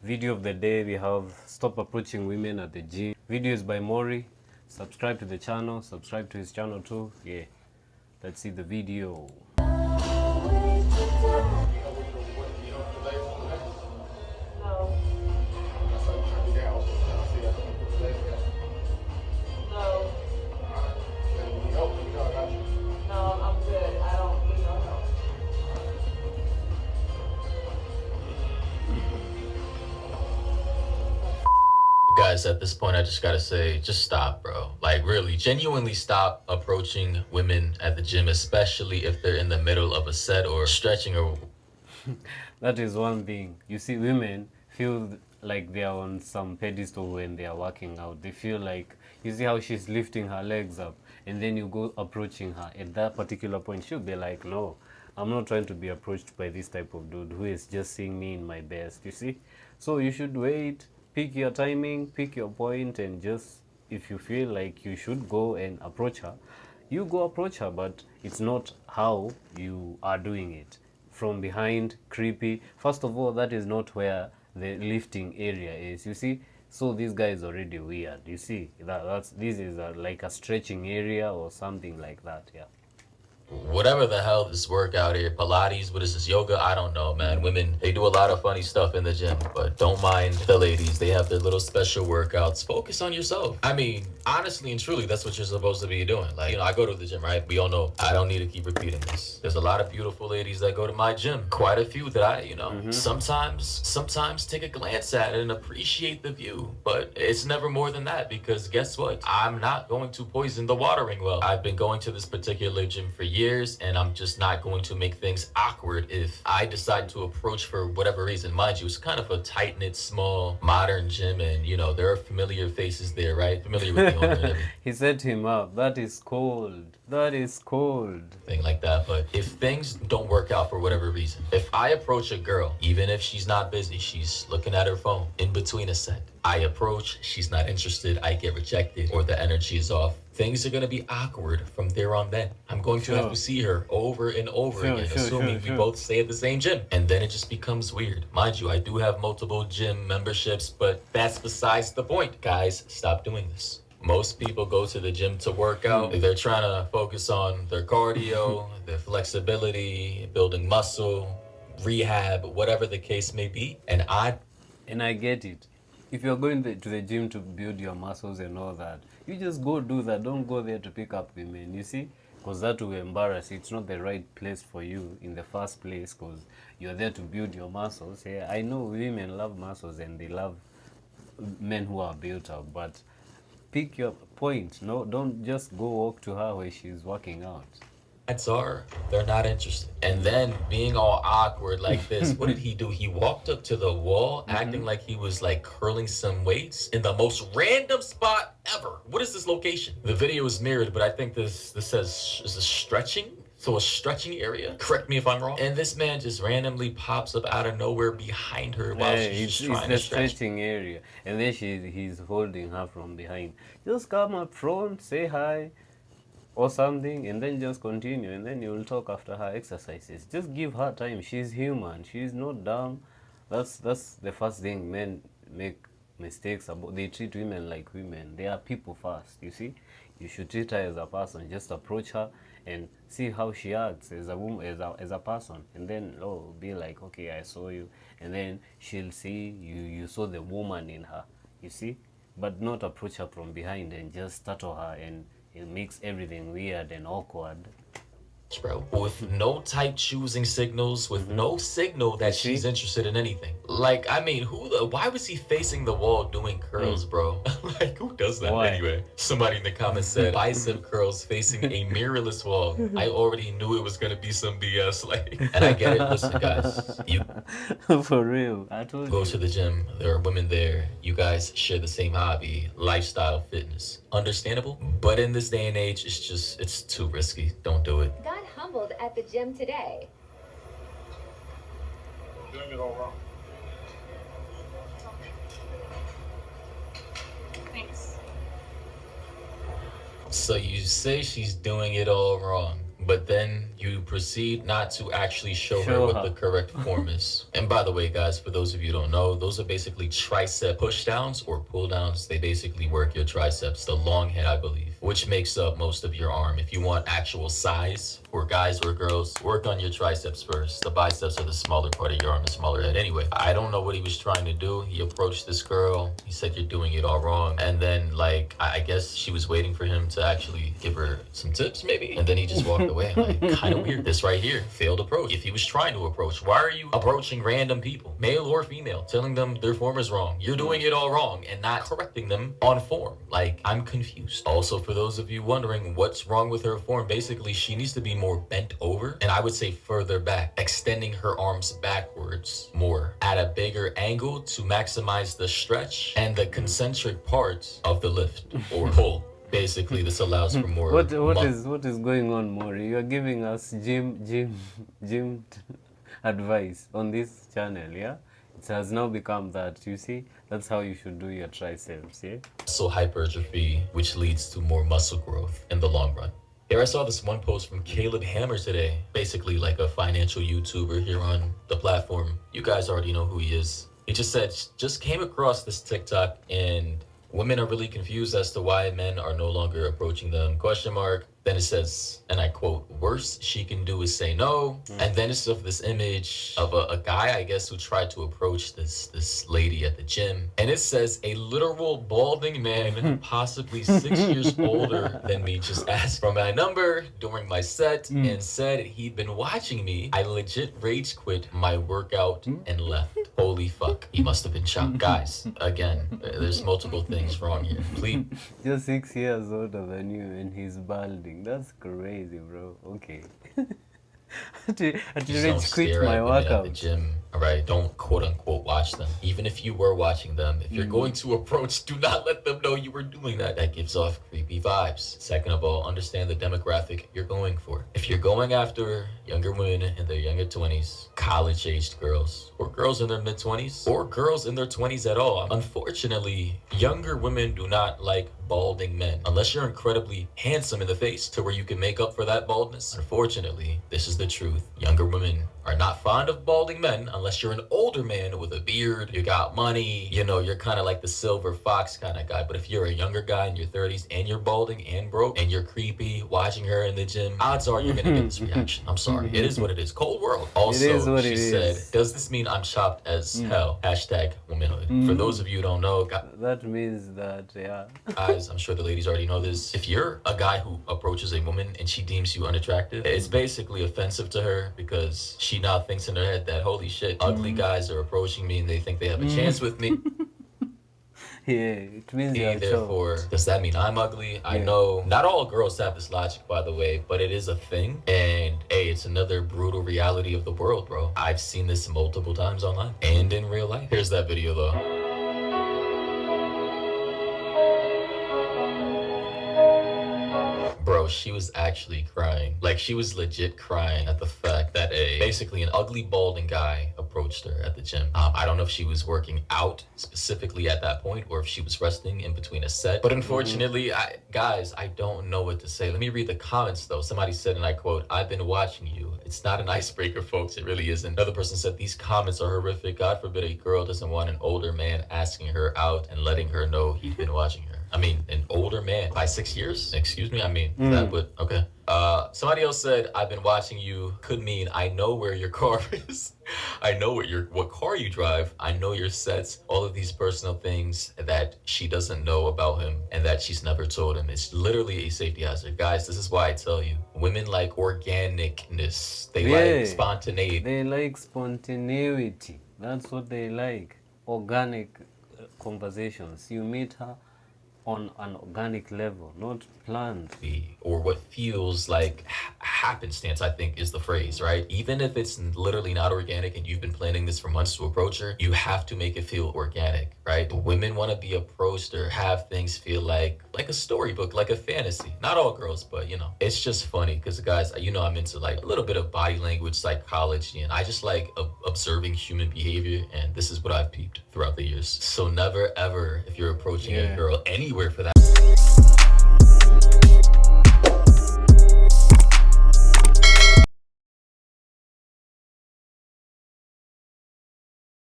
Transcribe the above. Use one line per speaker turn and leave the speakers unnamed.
Video of the day, we have stop approaching women at the gym. Video is by Mori. Subscribe to the channel, subscribe to his channel too. Yeah, let's see the video.
Guys, at this point, I just gotta say, just stop, bro. Like, really, genuinely stop approaching women at the gym, especially if they're in the middle of a set or stretching or...
That is one thing. You see, women feel like they are on some pedestal when they are working out. They feel like, you see how she's lifting her legs up, and then you go approaching her. At that particular point, she'll be like, no, I'm not trying to be approached by this type of dude who is just seeing me in my best, you see? So you should wait, pick your timing, pick your point, and just, if you feel like you should go and approach her, you go approach her, but it's not how you are doing it. From behind, creepy. First of all, that is not where the lifting area is, you see? So this guy is already weird, you see? This is like a stretching area or something like that, yeah.
whatever the hell this workout here, Pilates, what is this, yoga? I don't know, man. Women, they do a lot of funny stuff in the gym, but don't mind the ladies. They have their little special workouts. Focus on yourself. I mean, honestly and truly, that's what you're supposed to be doing. Like, I go to the gym, right? We all know. I don't need to keep repeating this. There's a lot of beautiful ladies that go to my gym. Quite a few that I, sometimes take a glance at it and appreciate the view. But it's never more than that, because guess what? I'm not going to poison the watering well. I've been going to this particular gym for years, and I'm just not going to make things awkward if I decide to approach for whatever reason. Mind you, it's kind of a tight-knit, small, modern gym, and there are familiar faces there, right? Familiar with the owner.
He set him up. That is cold. That is cold.
Thing like that. But if things don't work out for whatever reason, if I approach a girl, even if she's not busy, she's looking at her phone in between a set, I approach, she's not interested, I get rejected, or the energy is off, things are going to be awkward from there on then. I'm going to have to see her over and over again, assuming we both stay at the same gym. And then it just becomes weird. Mind you, I do have multiple gym memberships, but that's besides the point. Guys, stop doing this. Most people go to the gym to work out. They're trying to focus on their cardio, their flexibility, building muscle, rehab, whatever the case may be. And I
get it. If you're going to the gym to build your muscles and all that, you just go do that. Don't go there to pick up women, you see? Because that will embarrass you. It's not the right place for you in the first place, because you're there to build your muscles. Yeah, I know women love muscles and they love men who are built up, but pick your point. No, don't just go walk to her where she's working out.
They're not interested. And then being all awkward like this, what did he do? He walked up to the wall acting like he was like curling some weights in the most random spot ever. What is this location? The video is mirrored, but I think this says is a stretching. So a stretching area? Correct me if I'm wrong. And this man just randomly pops up out of nowhere behind her while she's just trying to stretch.
It's the stretching area. And then he's holding her from behind. Just come up front, say hi or something, and then just continue, and then you will talk after her exercises. Just give her time. She's human. She's not dumb. That's the first thing men make mistakes about. They treat women like women. They are people first, you see? You should treat her as a person. Just approach her and see how she acts as a woman, as a person, and then be like, okay, I saw you, and then she'll see you saw the woman in her, you see? But not approach her from behind and just startle her, and it makes everything weird and awkward.
Bro, with no type choosing signals, with no signal that she's interested in anything. Like, I mean, why was he facing the wall doing curls, bro? Like, who does that anyway? Somebody in the comments said bicep curls facing a mirrorless wall. I already knew it was gonna be some BS. Like, and I get it. Listen, guys, you
for real, I told
go
you.
to the gym. There are women there. You guys share the same hobby, lifestyle, fitness. Understandable, but in this day and age, it's too risky. Don't do it.
Got humbled at the gym today.
Doing it all wrong. Thanks.
So you say she's doing it all wrong, but then you proceed not to actually show her
Show
what
her.
the correct form is. And by the way, guys, for those of you who don't know, those are basically tricep push downs or pull downs. They basically work your triceps, the long head, I believe, which makes up most of your arm. If you want actual size for guys or girls, work on your triceps first. The biceps are the smaller part of your arm, the smaller head. Anyway, I don't know what he was trying to do. He approached this girl. He said, "You're doing it all wrong." And then, like, I guess she was waiting for him to actually give her some tips, maybe. And then he just walked away. Like, kind of weird. This right here, failed approach. If he was trying to approach, why are you approaching random people, male or female, telling them their form is wrong? You're doing it all wrong and not correcting them on form. Like, I'm confused. Also, for those of you wondering what's wrong with her form, basically, she needs to be more bent over, and I would say further back, extending her arms backwards more at a bigger angle to maximize the stretch and the concentric parts of the lift or pull. Basically, this allows for more.
What is going on, Maury? You are giving us gym advice on this channel, yeah? It has now become that, you see? That's how you should do your triceps, yeah?
So hypertrophy, which leads to more muscle growth in the long run. Here I saw this one post from Caleb Hammer today, basically like a financial YouTuber here on the platform. You guys already know who he is. He just said, just came across this TikTok and women are really confused as to why men are no longer approaching them, question mark. Then it says, and I quote, "Worst she can do is say no." And then it's of this image of a guy, I guess, who tried to approach this lady at the gym. And it says, "A literal balding man, possibly 6 years older than me, just asked for my number during my set and said he'd been watching me. I legit rage quit my workout and left." Holy fuck. He must have been shocked. Guys, again, there's multiple things wrong here. Please.
Just 6 years older than you and he's balding. That's crazy, bro. Okay. I
Just don't
rage quit
stare
my
at women at the
workout.
gym. All right, don't quote unquote watch them. Even if you were watching them, if you're going to approach, do not let them know you were doing that. That gives off creepy vibes. Second of all, understand the demographic you're going for. If you're going after younger women in their younger 20s, college-aged girls, or girls in their mid-20s, or girls in their 20s at all, unfortunately, younger women do not like balding men unless you're incredibly handsome in the face to where you can make up for that baldness. Unfortunately, this is the truth. Younger women are not fond of balding men unless you're an older man with a beard, you got money, you know, you're kind of like the silver fox kind of guy. But if you're a younger guy in your 30s and you're balding and broke and you're creepy watching her in the gym, odds are you're gonna get this reaction. I'm sorry, it is what it is. Cold world. Also,
It is what
she
it
said,
is.
"Does this mean I'm chopped as hell?" Hashtag womanhood. For those of you who don't know,
That means that, yeah.
guys, I'm sure the ladies already know this. If you're a guy who approaches a woman and she deems you unattractive, it's basically offensive to her because she now thinks in her head that, holy shit, ugly guys are approaching me and they think they have a chance with me.
Yeah, it means you're
Therefore,
chopped.
does that mean I'm ugly? I
Yeah.
know not all girls have this logic, by the way, but it is a thing. And hey, it's another brutal reality of the world, bro. I've seen this multiple times online and in real life. Here's that video though. Bro, she was actually crying. Like, she was legit crying at the fact that basically an ugly balding guy approached her at the gym. I don't know if she was working out specifically at that point or if she was resting in between a set. But unfortunately, guys, I don't know what to say. Let me read the comments though. Somebody said, and I quote, "I've been watching you. It's not an icebreaker, folks. It really isn't." Another person said, "These comments are horrific. God forbid a girl doesn't want an older man asking her out and letting her know he'd been watching her." I mean, an older man by 6 years? Excuse me? I mean, that would, okay. Somebody else said, "I've been watching you," could mean, I know where your car is. I know what car you drive. I know your sets, all of these personal things that she doesn't know about him and that she's never told him. It's literally a safety hazard. Guys, this is why I tell you, women like organicness. They like spontaneity.
They like spontaneity. That's what they like. Organic conversations. You meet her on an organic level, not planned.
Or what feels like happenstance, I think is the phrase, right? Even if it's literally not organic and you've been planning this for months to approach her, you have to make it feel organic, right? Women want to be approached or have things feel like a storybook, like a fantasy. Not all girls, but you know, it's just funny because guys, you know, I'm into like a little bit of body language psychology and I just like observing human behavior, and this is what I've peeped throughout the years. So never ever, if you're approaching a girl anywhere for that